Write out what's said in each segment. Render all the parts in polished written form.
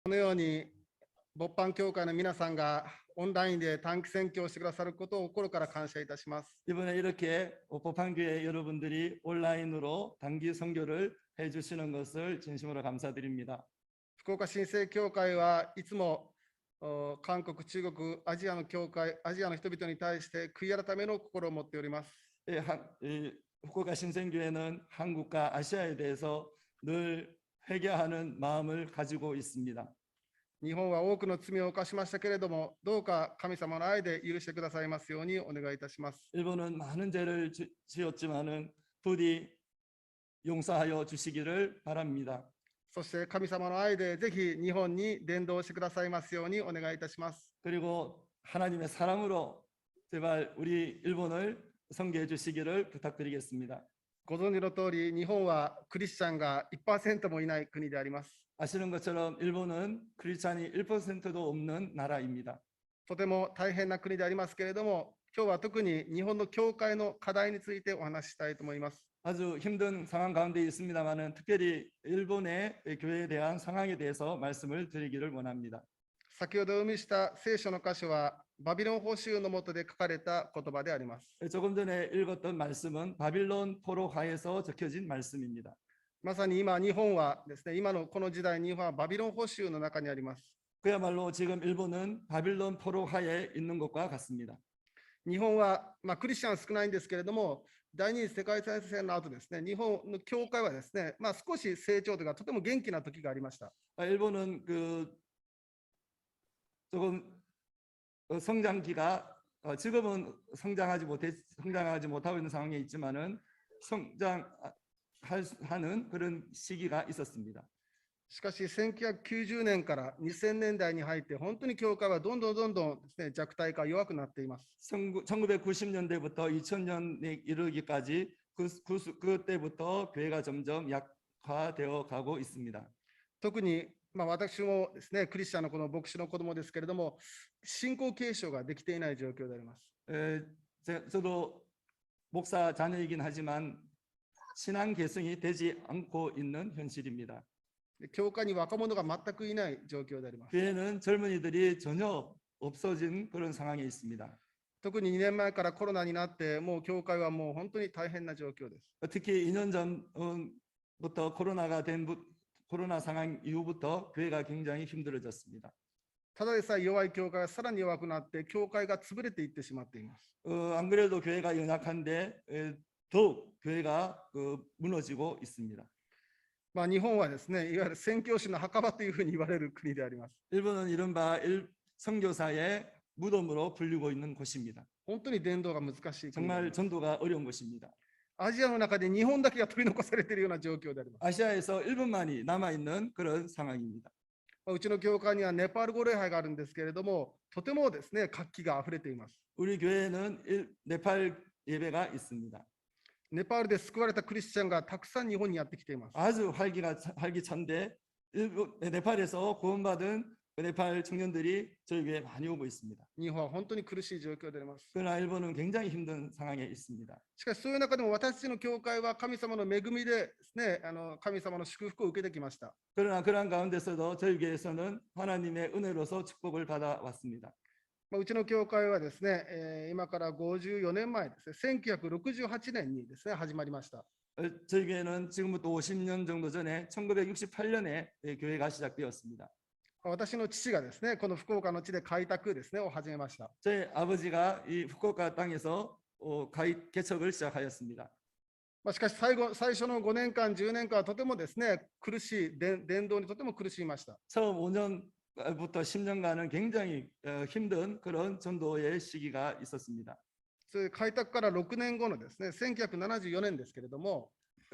このように勃発協会の皆さんがオンラインで短期宣教をしてくださることを心から感謝いたします。 이번에 이렇게 법한교회 여러분들이 온라인으로 단기 선교를 해주시는 것을 진심으로 감사드립니다. 福岡新生協会はいつも韓国、中国、アジアの教会、アジアの人々に対して悔い改めの心を持っております。 후쿠오카 신생교회는 한국과 아시아에 대해서 늘 회개하는 마음을 가지고 있습니다. 日本は多くの罪を犯しましたけれども、どうか神様の愛で許してくださいますようにお願いいたします。 일본은 많은 죄를 지었지만은 부디 용서하여 주시기를 바랍니다. そして神様の愛でぜひ日本に伝道してくださいますようにお願いいたします。 그리고 하나님의 사랑으로 제발 우리 일본을 선교해 주시기를 부탁드리겠습니다. ご存知の通り、日本はクリスチャンが 1% もいない国であります。 아시는 것처럼 일본은 크리스찬이 1%도 없는 나라입니다. とても大変な国でありますけれども、今日は特に日本の教会の課題についてお話ししたいと思います。 아주 힘든 상황 가운데 있습니다만은 특별히 일본의 교회에 대한 상황에 대해서 말씀을 드리기를 원합니다. 先ほどお読みした聖書の箇所は、バビロン捕囚の下で書かれた言葉であります。 조금 전에 읽었던 말씀은 바빌론 포로하에서 적혀진 말씀입니다. まさに今、日本はですね、今のこの時代、日本はバビロン捕囚の中にあります。 그야말로 지금 일본은 바빌론 포로하에 있는 것과 같습니다. 日本は、クリスチャン少ないんですけれども、第二次世界大戦の後ですね、日本の教会はですね、少し成長というか、とても元気な時がありました。 일본은 조금 성장기가 지금은 성장하지 못하고 있는 상황에 있지만은 성장하는 그런 시기가 있었습니다. しかし、1990年から2000年代に入って、本当に教会はどんどんですね、弱体化、弱くなっています。 1990년대부터 2000년에 이르기까지 그때부터 교회가 점점 약화되어 가고 있습니다. 特に、私もですね、クリスチャンのこの牧師の子供ですけれども、信仰継承ができていない状況であります。 저도 목사 자녀이긴 하지만 신앙 계승이 되지 않고 있는 현실입니다. 教会に若者が全くいない状況であります。 교회는 젊은이들이 전혀 없어진 그런 상황에 있습니다. 特に2年前からコロナになって、もう教会はもう本当に大変な状況です。 특히 2년 전부터 코로나 상황 이후부터 교회가 굉장히 힘들어졌습니다. ただでさえ弱い教会がさらに弱くなって、教会が潰れていってしまっています。 안 그래도 교회가 연약한데 더욱 교회가 무너지고 있습니다. 日本はですね、いわゆる宣教師の墓場というふうに言われる国であります。 일본은 이른바 선교사의 무덤으로 불리고 있는 곳입니다. 本当に伝道が難しい国であり 정말 ます。 전도가 어려운 곳입니다. アジアの中で日本だけが取り残されているような状況であります。 아시아에서 일본만이 남아 있는 그런 상황입니다. うちの教会にはネパール語礼拝があるんですけれども、とてもですね、活気があふれています。 우리 교회에는 네팔 예배가 있습니다. ネパールで救われたクリスチャンがたくさん日本にやってきています。 아주 활기찬데 네팔에서 구원받은 네팔 청년들이 저희 교회에 많이 오고 있습니다. 日本は本当に苦しい状況であります。 그러나 일본은 굉장히 힘든 상황에 있습니다. しかし、そういう中でも私たちの教会は神様の恵みでですね、神様の祝福を受けてきました。 그러나 그러한 가운데서도 저희 교회에서는 하나님의 은혜로서 축복을 받아왔습니다. うちの教会はですね、今から54年前ですね、1968年にですね、始まりました。 저희 교회는 지금부터 50년 정도 전에 1968년에 교회가 시작되었습니다. 私の父がですね、この福岡の地で開拓ですね、を始めました。 저희 아버지가 이 후쿠오카 땅에서 개척을 시작하였습니다. しかし最初の5年間、10年間はとてもですね、苦しい、伝道にとても苦しみました。 처음 5년부터 10년간은 굉장히 힘든 그런 전도의 시기가 있었습니다. 開拓から6年後のですね、1974年ですけれども、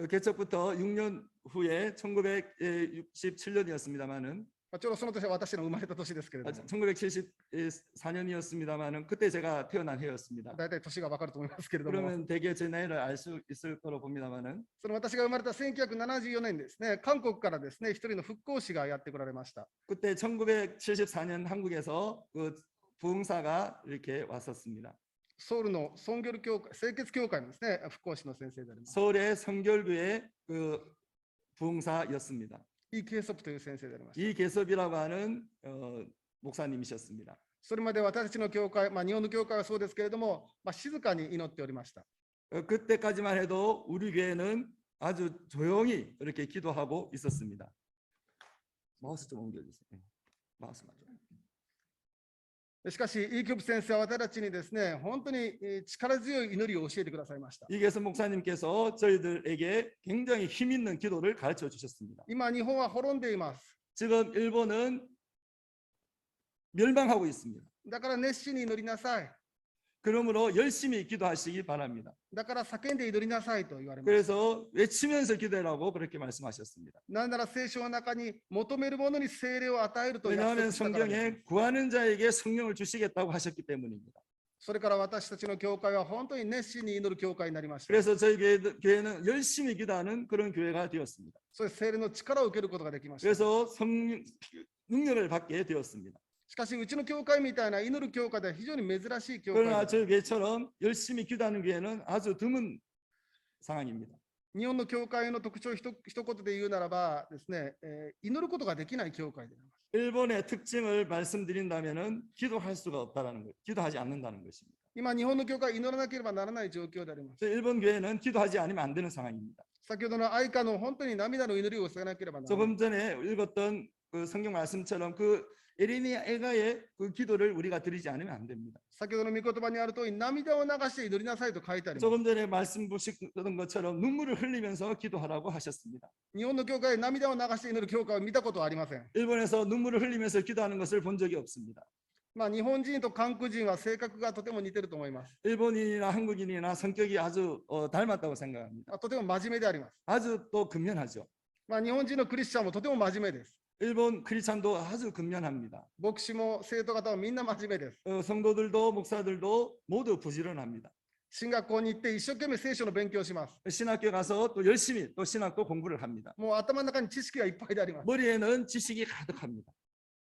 개척부터 6년 후에 1967년이었습니다만은 ちょうどその年は私の生まれた年ですけれども、 1974년이었습니다만은 그때 제가 태어난 해였습니다. 大体年が分かると思いますけれども、 그러면 대개 제 나이를 알 수 있을 거로 봅니다만은 その私が生まれた1974年ですね、韓国からですね、一人の復興士がやってこられました。 그때 1974년 한국에서 그 부흥사가 이렇게 왔었습니다. ソウルのソンギョル教会、清潔教会のですね、復興士の先生であります。 서울의 성결교회 그 부흥사였습니다. イ・ケイソプという先生でありました。 이계섭이라고 하는 목사님이셨습니다. それまで私たちの教会、日本の教会はそうですけれども、静かに祈っておりました。 그때까지만 해도 우리 교회는 아주 조용히 이렇게 기도하고 있었습니다. 마우스 좀 옮겨주세요. 마우스만 좀. しかし、イ・キョプ先生は私たちにですね、本当に力強い祈りを教えてくださいました。 이계섭 목사님께서 저희들에게 굉장히 힘 있는 기도를 가르쳐 주셨습니다. 今、日本は滅んでいます。 지금 일본은 멸망하고 있습니다. だから熱心に祈りなさい。 그러므로 열심히 기도하시기 바랍니다. だから叫んで祈りなさいと言われます。 그래서 외치면서 기도하라고 그렇게 말씀하셨습니다. なんなら聖書の中に求める者に聖霊を与えると約 왜냐하면 束したからです。 성경에 구하는 자에게 성령을 주시겠다고 하셨기 때문입니다. それから私たちの教会は本当に熱心に祈る教会になりました。 그래서 저희 교회는 열심히 기도하는 그런 교회가 되었습니다. そして聖霊の力を受けることができました。 그래서 능력을 받게 되었습니다. しかし、うちの教会みたいな祈る教会では非常に珍しい教会 그러나 です。 저희 교회처럼 열심히 기도하는 교회는 아주 드문 상황입니다. 日本の教会の特徴を一言で言うならばですね、祈ることができない教会であります。 일본의 특징을 말씀드린다면은 기도할 수가 없다라는 것, 기도하지 않는다는 것입니다. 今、日本の教会は祈らなければならない状況であります。 저희 일본 교회는 기도하지 않으면 안 되는 상황입니다. 先ほどの愛花の本当に涙の祈りをさなければならない。 조금 전에 읽었던 그 성경 말씀처럼 그 에레미야 애가의 그 기도를 우리가 드리지 않으면 안 됩니다. 先ほどの御言葉にあるとおり、涙を流して祈りなさいと書いてあります。 조금 전에 말씀 보셨던 것처럼 눈물을 흘리면서 기도하라고 하셨습니다. 日本の教会で涙を流して祈る教会を見たことはありません。 일본에서 눈물을 흘리면서 기도하는 것을 본 적이 없습니다. 日本人と韓国人は性格がとても似てると思います。 일본인이나 한국인이나 성격이 아주 닮았다고 생각합니다. とても真面目であります。 아주 또 근면하죠. 日本人のクリスチャンもとても真面目です。 일본 크리스찬도 아주 근면합니다. 牧師も生徒方もみんな真面目です。 성도들도 목사들도 모두 부지런합니다. 進学校に行って一生懸命聖書の勉強をします。 신학교 가서 또 열심히 또 신학도 공부를 합니다. もう頭の中に知識がいっぱいであります。 머리에는 지식이 가득합니다.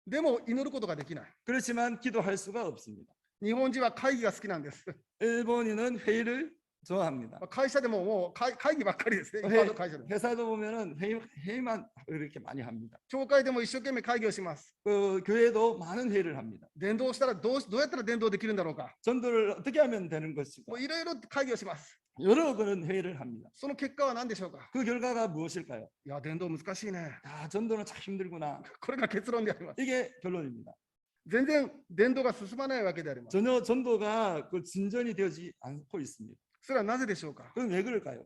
でも祈ることができない。 그렇지만 기도할 수가 없습니다. 日本人は会議が好きなんです。 일본인은 회의를 좋아합니다. 会社でももう会議ばっかりですね。一般の会社でも。 회사도 보면은 회의만 이렇게 많이 합니다. 教会でも一生懸命会議をします。 그 교회도 많은 회의를 합니다. 伝道したらどうやったら伝道できるんだろうか。 전도를 어떻게 하면 되는 것인가? もういろいろ会議をします。 여러 그런 회의를 합니다. その結果は何でしょうか。 그 결과가 무엇일까요? いや、伝道難しいね。 아, 전도는 참 힘들구나. これが結論であります。 이게 결론입니다. 全然伝道が進まないわけであります。 전혀 전도가 그 진전이 되지 않고 있습니다. それはなぜでしょうか。 그건 왜 그럴까요?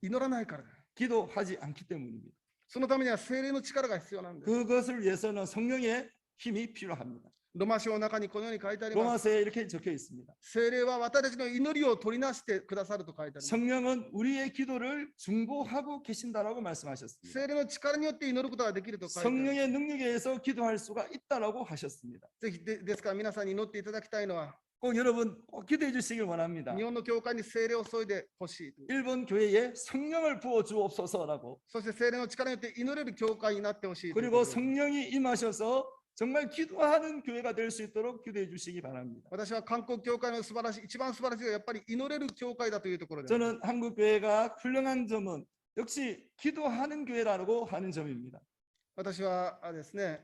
祈らないからだ。 기도하지 않기 때문입니다. そのためには聖霊の力が必要なんです。 그것을 위해서는 성령의 힘이 필요합니다. ロマ書の中にこのように書いてあります。 로마서에 이렇게 적혀 있습니다. 聖霊は私たちの祈りを取りなしてくださると書いてあります。 성령은 우리의 기도를 중보하고 계신다라고 말씀하셨습니다. 聖霊の力によって祈ることができると書いてあります。 성령의 능력에 의해서 기도할 수가 있다라고 하셨습니다. ぜひですから皆さんに祈っていただきたいのは、 꼭 여러분 꼭 기도해 주시길 원합니다. 日本の教会に聖霊を注いでほしい。 일본 교회에 성령을 부어 주옵소서라고 そして聖霊の力によって祈れる教会になってほしいというこ 그리고 とです。 성령이 임하셔서 정말 기도하는 교회가 될 수 있도록 기도해 주시기 바랍니다. 私は韓国教会の素晴らしい、一番素晴らしいのはやっぱり祈れる教会だというところです。 저는 한국 교회가 훌륭한 점은 역시 기도하는 교회라고 하는 점입니다. 私はですね、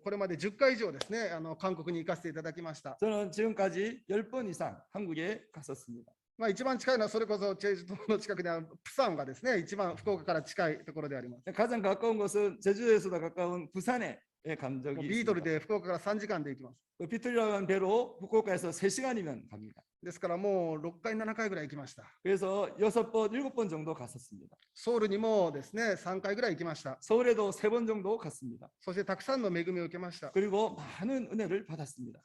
これまで10回以上ですね、韓国に行かせていただきました。 저는 지금까지 10번 이상 한국에 갔었습니다. 一番近いのはそれこそチェジュ島の近くにあるプサンがですね、一番福岡から近いところであります。 가장 가까운 곳은 제주도에서도 가까운 부산에 간 も 적이 うビートル 있습니다. で福岡から3時間で行きます。 그 비틀이라는 배로 후쿠오카에서 3시간이면 갑니다. ですからもう6回、7回ぐらい行きました。 그래서 6번, 7번 정도 갔었습니다. ソウルにもですね、3回ぐらい行きました。 서울에도 3번 정도 갔습니다. そしてたくさんの恵みを受けました。 그리고 많은 은혜를 받았습니다.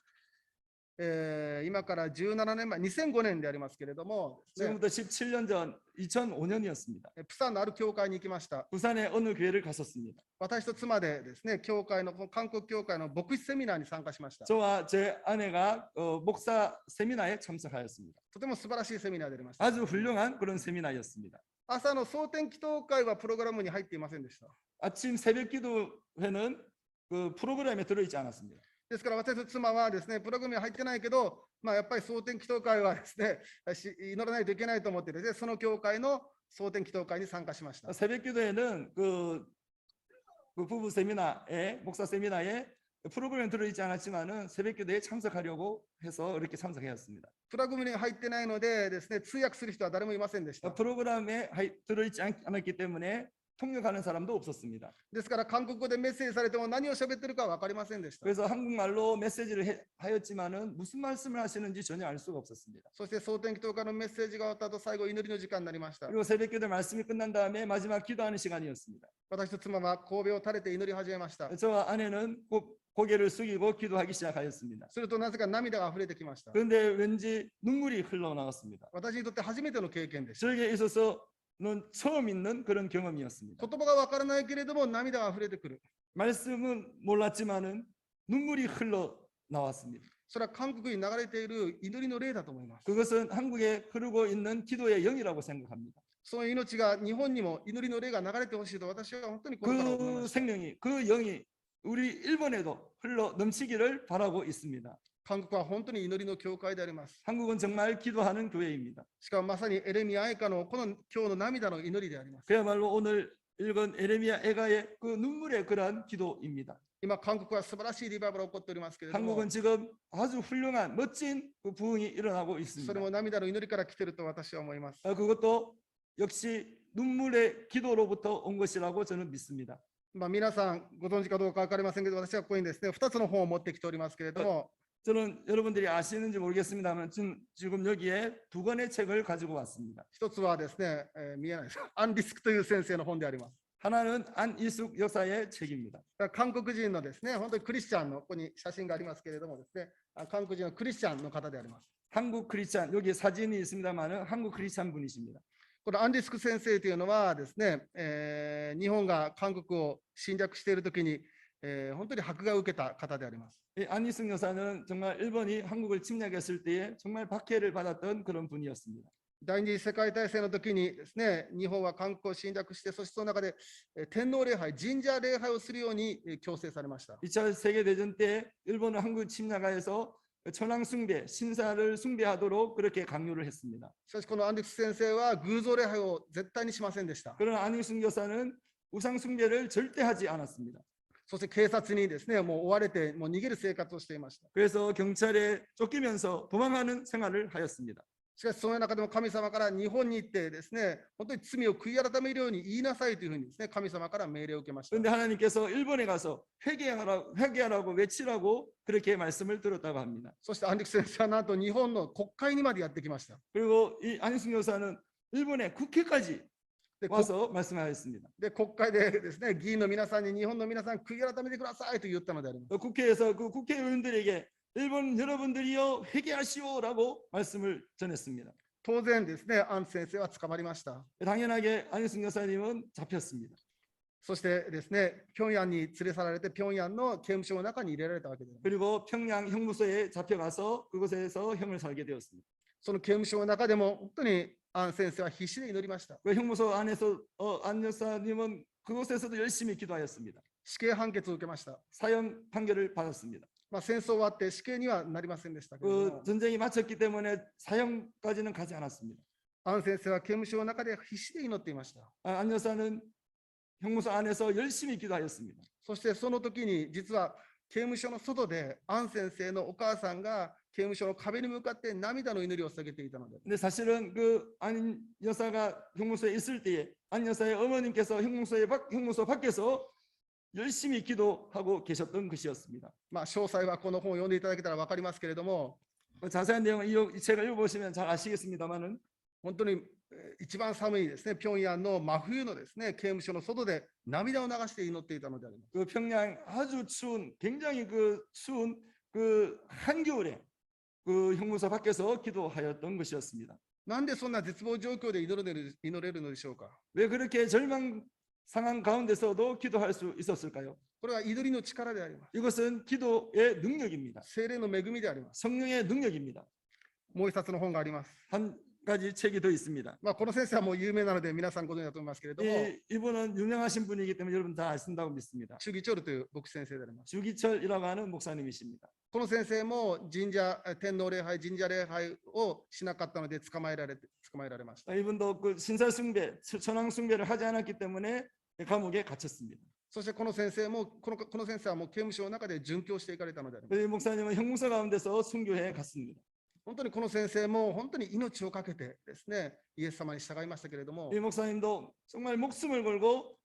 今から17年前、2005年でありますけれども、ね、 지금부터 17년 전 2005년이었습니다. プサンのある教会に行きました。 부산의 어느 교회를 갔었습니다. 私と妻でですね、教会の韓国教会の牧師セミナーに参加しました。 저와 제 아내가 목사 세미나에 참석하였습니다. とても素晴らしいセミナーでありました。 아주 훌륭한 그런 세미나였습니다. 朝の蒼天祈祷会はプログラムに入っていませんでした。 아침 새벽 기도회는 그 프로그램에 들어있지 않았습니다. ですから私と妻はですね、プログラムに入ってないけど、やっぱり蒼天祈祷会はですね、祈らないといけないと思ってですね、その教会の蒼天祈祷会に参加しました。 새벽 기도회는 그 그 부부 세미나에 목사 세미나에 프로그램에 들어있지 않았지만은 새벽기도에 참석하려고 해서 이렇게 참석하였습니다. プラグ組に入ってないのでですね、通訳する人は誰もいませんでした。 프로그램에 들어있지 않았기 때문에 통역하는 사람도 없었습니다. ですから韓国語でメッセージされても何を喋ってるか分かりませんでした。 그래서 한국말로 메시지를 하였지만은 무슨 말씀을 하시는지 전혀 알 수가 없었습니다. そして総天気祷告のメッセージが終わった後、最後祈りの時間になりました。 그리고 새벽기도 말씀이 끝난 다음에 마지막 기도하는 시간이었습니다. 私と妻は神戸を垂れて祈り始めました。 저와 아내는 고개를 숙이고 기도하기 시작하였습니다. するとなぜか涙が溢れてきました。 그런데 왠지 눈물이 흘러나왔습니다. 私にとって初めての経験でした。 저에게 있어서는 처음 있는 그런 경험이었습니다. 言葉が分からないけれども涙が溢れてくる。 말씀은 몰랐지만은 눈물이 흘러나왔습니다. それは韓国に流れている祈りの霊だと思います。 그것은 한국에 흐르고 있는 기도의 영이라고 생각합니다. その命が日本にも祈りの霊が流れてほしいと私は本当に心から思いま 그 した。 생명이 그 영이 우리 일본에도 흘러 넘치기를 바라고 있습니다. 韓国は本当に祈りの教会であります。 한국은 정말 기도하는 교회입니다. しかもまさにエレミア愛歌のこの今日の涙の祈りであります。 그야말로 오늘 읽은 에레미야 애가의 그 눈물의 그러한 기도입니다. 今、韓国は素晴らしいリバイバルが起こっておりますけれども、 한국은 지금 아주 훌륭한 멋진 그 부흥이 일어나고 それ 있습니다. も涙の祈りから来ていると私は思います。 그것도 역시 눈물의 기도로부터 온 것이라고 저는 믿습니다. 皆さんご存知かどうか分かりませんけど、私はここにですね、2つの本を持ってきておりますけれども、 저는 여러분들이 아시는지 모르겠습니다만 지금 여기에 두 권의 책을 가지고 왔습니다. 一つはですね、見えないです。アン・リスクという先生の本であります。 하나는 안이숙 여사의 책입니다. 韓国人のですね、本当にクリスチャンの、ここに写真がありますけれどもですね、韓国人のクリスチャンの方であります。 한국 크리스찬 여기 사진이 있습니다만은 한국 크리스찬 분이십니다. このアン・リスク先生というのはですね、日本が韓国を侵略しているときに、本当に迫害を受けた方であります。 이 안이숙 여사는 정말 일본이 한국을 침략했을 때에 정말 박해를 받았던 그런 분이었습니다. 第二次世界大戦の時にですね、日本は韓国を侵略して、そしてその中で天皇礼拝、神社礼拝をするように強制されました。 2차 세계대전 때 일본은 한국 침략하여서 천황 숭배, 신사를 숭배하도록 그렇게 강요를 했습니다. しかし、このアンリスク先生は偶像礼拝を絶対にしませんでした。 그러나 안이숙 여사는 우상 숭배를 절대 하지 않았습니다. そして警察にですね、もう追われて、もう逃げる生活をしていました。 그래서 경찰에 쫓기면서 도망하는 생활을 하였습니다. しかし、その中でも神様から日本に行ってですね、本当に罪を悔い改めるように言いなさいというふうにですね、神様から命令を受けました。 그런데 하나님께서 일본에 가서 회개하라고 외치라고 그렇게 말씀을 들었다고 합니다. そしてアンリスク先生はなんと日本の国会にまでやってきました。 그리고 이 안희숙 여사는 일본의 국회까지 で、와서 말씀하였습니다. 国会でですね、議員の皆さんに日本の皆さん悔い改めてくださいと言ったのであります。 국회에서 그 국회의원들에게 일본 여러분들이여 회개하시오라고 말씀을 전했습니다. 当然ですね、アン先生は捕まりました。 당연하게 안희숙 여사님은 잡혔습니다. そしてですね、平壌に連れ去られて、平壌の刑務所の中に入れられたわけです。 그리고 평양 형무소에 잡혀가서 그곳에서 형을 살게 되었습니다. その刑務所の中でも、本当にアン先生は必死で祈りました。 그 형무소 안에서 안 여사님은 그곳에서도 열심히 기도하였습니다. 死刑判決を受けました。 사형 판결을 받았습니다. 戦争終わって死刑にはなりませんでしたけれど 그 も、 전쟁이 마쳤기 때문에 사형까지는 가지 않았습니다. アン先生は刑務所の中で必死で祈っていました。 안 여사는 형무소 안에서 열심히 기도하였습니다. そしてその時に、実は刑務所の外で、アン先生のお母さんが刑務所の壁に向かって涙の祈りを捧げていたので、 근데 사실은 그 안 여사가 형무소에 있을 때에 안 여사의 어머님께서 형무소 밖에서 열심히 기도하고 계셨던 것이었습니다. 詳細はこの本を読んでいただけたら分かりますけれども、 자세한 내용은 이 책을 읽어보시면 잘 아시겠습니다만은 本当に一番寒いですね、平壌の真冬のですね、刑務所の外で涙を流して祈っていたのであります。 그 평양 아주 추운 굉장히 그 추운 그 한겨울에 그 형무소 밖에서 기도하였던 것이었습니다. なんでそんな絶望状況で祈れるのでしょうか。 왜 그렇게 절망 상황 가운데서도 기도할 수 있었을까요? これは祈りの力であります。 이것은 기도의 능력입니다. 聖霊の恵みであります。 성령의 능력입니다. もう一冊の本があります。 한 가지 책이 더 있습니다. この先生はもう有名なので皆さんご存知だと思いますけれども、 이분은 유명하신 분이기 때문에 여러분 다 아신다고 믿습니다. チュギチョルという牧師先生であります。 주기철이라고 하는 목사님이십니다. この先生も天皇礼拝、神社礼拝をしなかったので捕まえられました。 이분도 그 신사 숭배, 천황 숭배를 하지 않았기 때문에 감옥에 갇혔습니다. そしてこの先生はもう刑務所の中で殉教していかれたのであります。 이 목사님은 형무소 가운데서 순교해 갔습니다. 本当にこの先生も本当に命を懸けてですね、イエス様に従いましたけれども、 이 목사님도 정말 목숨을 걸고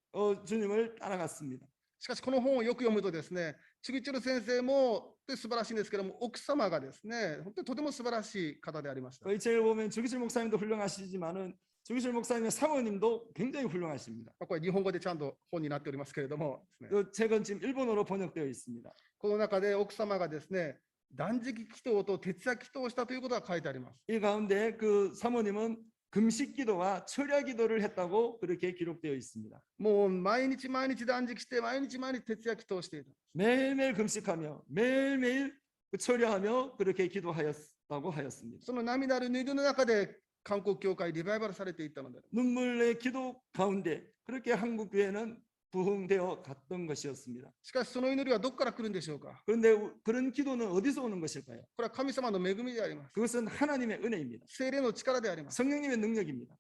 주님을 따라갔습니다. しかしこの本をよく読むとですね、チュギチョル先生も素晴らしいんですけども、奥様がですね、本当にとても素晴らしい方でありました。 이 책을 보면 주기철 목사님도 훌륭하시지만은 주기철 목사님의 사모님도 굉장히 훌륭하십니다. これ日本語でちゃんと本になっておりますけれどもですね、 이 책은 지금 일본어로 번역되어 있습니다. この中で奥様がですね、断食祈祷と徹夜祈祷をしたということが書いてあります。 이 가운데 그 사모님은 금식 기도와 철야 기도를 했다고 그렇게 기록되어 있습니다. もう毎日毎日断食して、毎日毎日徹夜祈祷していた。 매일매일 금식하며 매일매일 철야하며 그렇게 기도하였다고 하였습니다. その涙ある祈りの中で韓国教会リバイバルされていったので、 눈물의 기도 가운데 그렇게 한국 교회는 부흥되어 갔던 것이었습니다. しかしその祈りはどこから来るんでしょうか。 그런데 그런 기도는 어디서 오는 것일까요? これは神様の恵みであります。 그것은 하나님의 은혜입니다. 聖霊の力であります。 성령님의 능력입니다.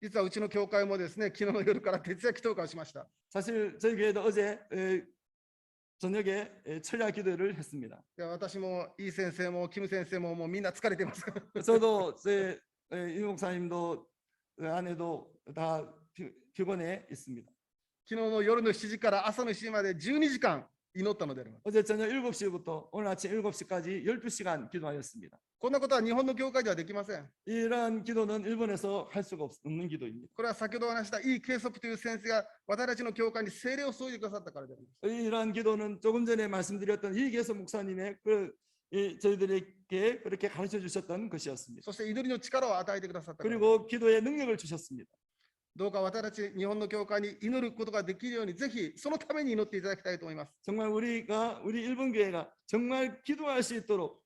実はうちの教会もですね、昨日の夜から徹夜祈祷会をしました。 사실 저희 교회도 어제 저녁에 철야 기도를 했습니다. で私もイ先生もキム先生ももうみんな疲れています。 저도 이 목사님도 아내도 다 피곤해 있습니다. 昨日の夜の7時から朝の7時まで12時間祈ったのであります。 어제 저녁 7시부터 오늘 아침 7시까지 12시간 기도하였습니다. こんなことは日本の教会ではできません。 이러한 기도는 일본에서 할 수가 없는 기도입니다. これは先ほどお話したイ・ケイソプという先生が私たちの教会に聖霊を注いでくださったからであります。 이러한 기도는 조금 전에 말씀드렸던 이계서 목사님의 저희들에게 그렇게 가르쳐 주셨던 것이었습니다. そして祈りの力を与えてくださったからです。 그리고 기도의 능력을 주셨습니다. どうか私たち日本の教会に祈ることができるように、ぜひそのために祈っていただきたいと思います。 정말 우리 일본 교회가 정말 기도할 수 있도록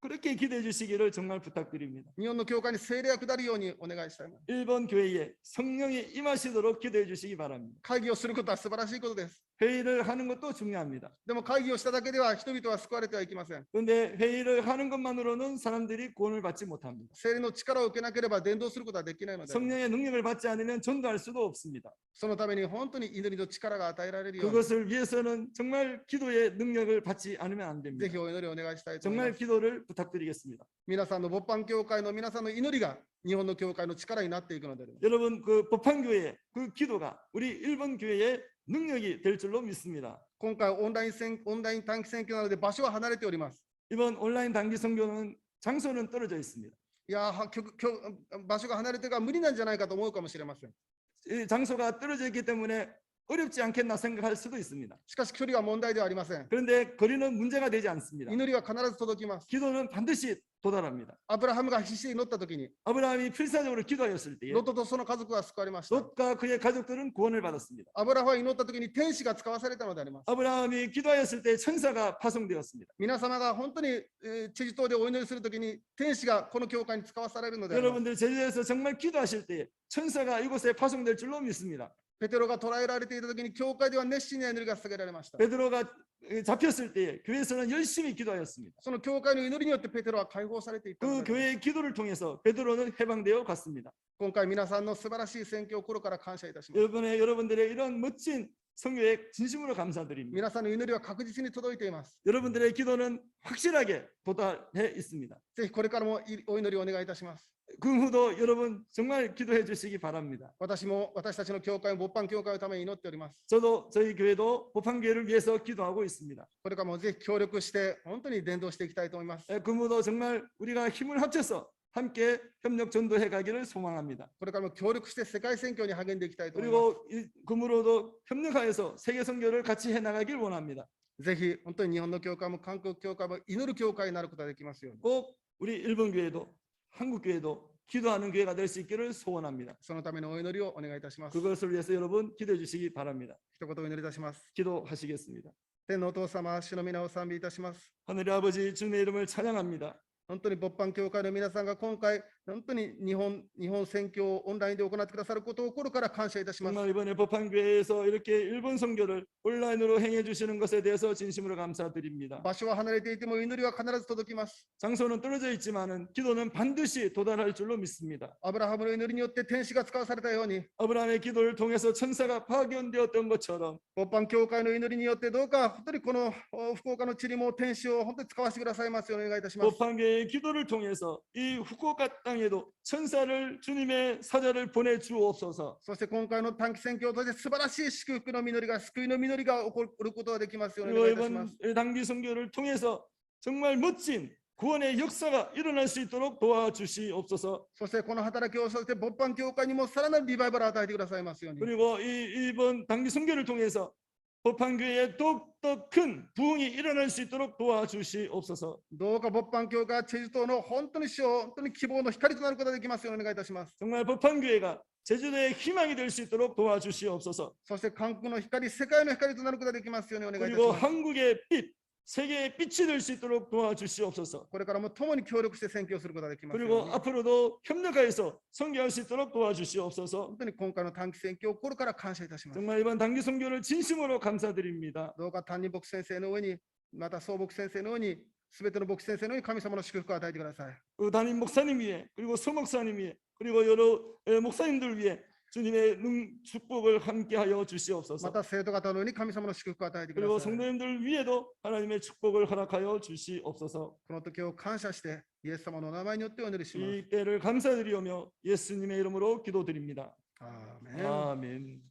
그렇게 기도해 주시기를 정말 부탁드립니다. 日本の教会に聖霊が下るようにお願いしたい。 일본 교회에 성령이 임하시도록 기도해 주시기 바랍니다. 会議をすることは素晴らしいことです。 회의를 하는 것도 중요합니다. でも会議をしただけでは人々は救われてはいけません。 그런데 회의를 하는 것만으로는 사람들이 구원을 받지 못합니다. 聖霊の力を受けなければ伝道することはできないので、 성령의 능력을 받지 않으면 전도할 수도 없습니다. そのために本当に祈りの力が与えられるように、 그것을 위해서는 정말 기도의 능력을 받지 않으면 안 ぜ 됩니다. ひお祈りをお願いしたいと思いま 정말 す。 기도를 부탁드리겠습니다. 皆さんの勃発教会の皆さんの祈りが日本の教会の力になっていくのであります。 여러분 그 법한교회 그 기도가 우리 일본 교회의 능력이 될 줄로 믿습니다. 今回オンライン短期選挙なので場所は離れております。 이번 온라인 단기 선교는 장소는 떨어져 있습니다. いや場所が離れてから無理なんじゃないかと思うかもしれません。 이 장소가 떨어져 있기 때문에 어렵지 않겠나 생각할 수도 있습니다. しかし距離は問題ではありません。 그런데 거리는 문제가 되지 않습니다. 祈りは必ず届きます。 기도는 반드시 도달합니다. アブラハムが必死で祈ったときに、 아브라함이 필사적으로 기도하였을 때에 ロトとその家族は救われました。 롯과 그의 가족들은 구원을 받았습니다. アブラハムが祈ったときに天使が使わされたのであります。 아브라함이 기도하였을 때 천사가 파송되었습니다. 皆様が本当にチェジ島でお祈りするときに天使がこの教会に使わされるのであります。 여러분들 제주도에서 정말 기도하실 때 천사가 이곳에 파송될 줄로 믿습니다. ペテロが捕らえられていたときに教会では熱心な祈りが捧げられました。 베드로가 잡혔을 때에 교회에서는 열심히 기도하였습니다. その教会の祈りによってペテロは解放されていったのであ 그 ります。 교회의 기도를 통해서 베드로는 해방되어 갔습니다. 今回皆さんの素晴らしい宣教を心から感謝いたします。 여러분들의 이런 멋진 성교에 진심으로 감사드립니다. 皆さんの祈りは確実に届いています。 여러분들의 기도는 확실하게 도달해 있습니다. ぜひこれからもお祈りをお願いいたします。 그 후도 여러분 정말 기도해 주시기 바랍니다. 私も私たちの教会も勃発教会のために祈っております。 저도 저희 교회도 법한교회를 위해서 기도하고 있습니다. これからもぜひ協力して本当に伝道していきたいと思います。 그 후도 정말 우리가 힘을 합쳐서 함께 협력 전도해 가기를 소망합니다. これからも協力して世界宣教に励んでいきたいと思います。 그리고 이 금으로도 협력하여서 세계 선교를 같이 해 나가길 원합니다. ぜひ本当に日本の教会も韓国教会も祈る教会になることができますように。 꼭 우리 일본 교회도 한국 교회도 기도하는 교회가 될 수 있기를 소원합니다. そのためのお祈りをお願いいたします。 그것을 위해서 여러분 기도해 주시기 바랍니다. 一言お祈りいたします。 기도하시겠습니다. 天のお父様、主の皆を賛美いたします。 하늘의 아버지 주님의 이름을 찬양합니다. 本当に勃発教会の皆さんが今回本当に日本選挙をオンラインで行ってくださることを心から感謝いたします。 정말 이번에 법한교회에서 이렇게 일본 선교를 온라인으로 행해 주시는 것에 대해서 진심으로 감사드립니다. 場所は離れていても祈りは必ず届きます。 장소는 떨어져 있지만은 기도는 반드시 도달할 줄로 믿습니다. アブラハムの祈りによって天使が使わされたように、 아브라함의 기도를 통해서 천사가 파견되었던 것처럼 勃発教会の祈りによってどうか本当にこの福岡の地にも天使を本当に使わせてくださいますようお願いいたします。 법한교회의 기도를 통해서 이 후쿠오카 땅에도 천사를 주님의 사자를 보내 주옵소서. そして今回の短期選挙を通して素晴らしい祝福の実りが、救いの実りが起こることができますようお 그리고 願いいたします。 이번 단기 선교를 통해서 정말 멋진 구원의 역사가 일어날 수 있도록 도와주시옵소서. そしてこの働きをそして勃発教会にもさらなるリバイバルを与えてくださいますように。 그리고 이번 단기 선교를 통해서 법한교회에 더욱더 큰 부흥이 일어날 수 있도록 도와주시옵소서. どうか勃発教会はチェジュ島の本当に本当に希望の光となることができますようにお願いいたします。 정말 법한교회가 제주도의 희망이 될 수 있도록 도와주시옵소서. そして韓国の光、世界の光となることができますようにお願いいたし 그리고 ます。 한국의 빛, 세계의 빛이 될 수 있도록 도와주시옵소서. これからも共に協力して選挙をすることができますよう 그리고 に。 앞으로도 협력하여서 선교할 수 있도록 도와주시옵소서. 本当に今回の短期選挙を心から感謝いたします。 정말 이번 단기 선교를 진심으로 감사드립니다. どうか担任牧師先生の上に、また総牧師先生の上に、すべての牧師先生の上に神様の祝福を与えてください。 그 담임 목사님 위에 그리고 소목사님 위에 그리고 여러 목사님들 위에 주님의 축복을 함께하여 ま 주시옵소서. た生徒方の上に神様の祝福を与えてくだ 그리고 さい。 성도님들 위에도 하나님의 축복을 허락하여 주시옵소서. この時を感謝して、イエス様の名前によってお祈りします。 이 때를 감사드리오며 예수님의 이름으로 기도드립니다. アーメン。 아멘.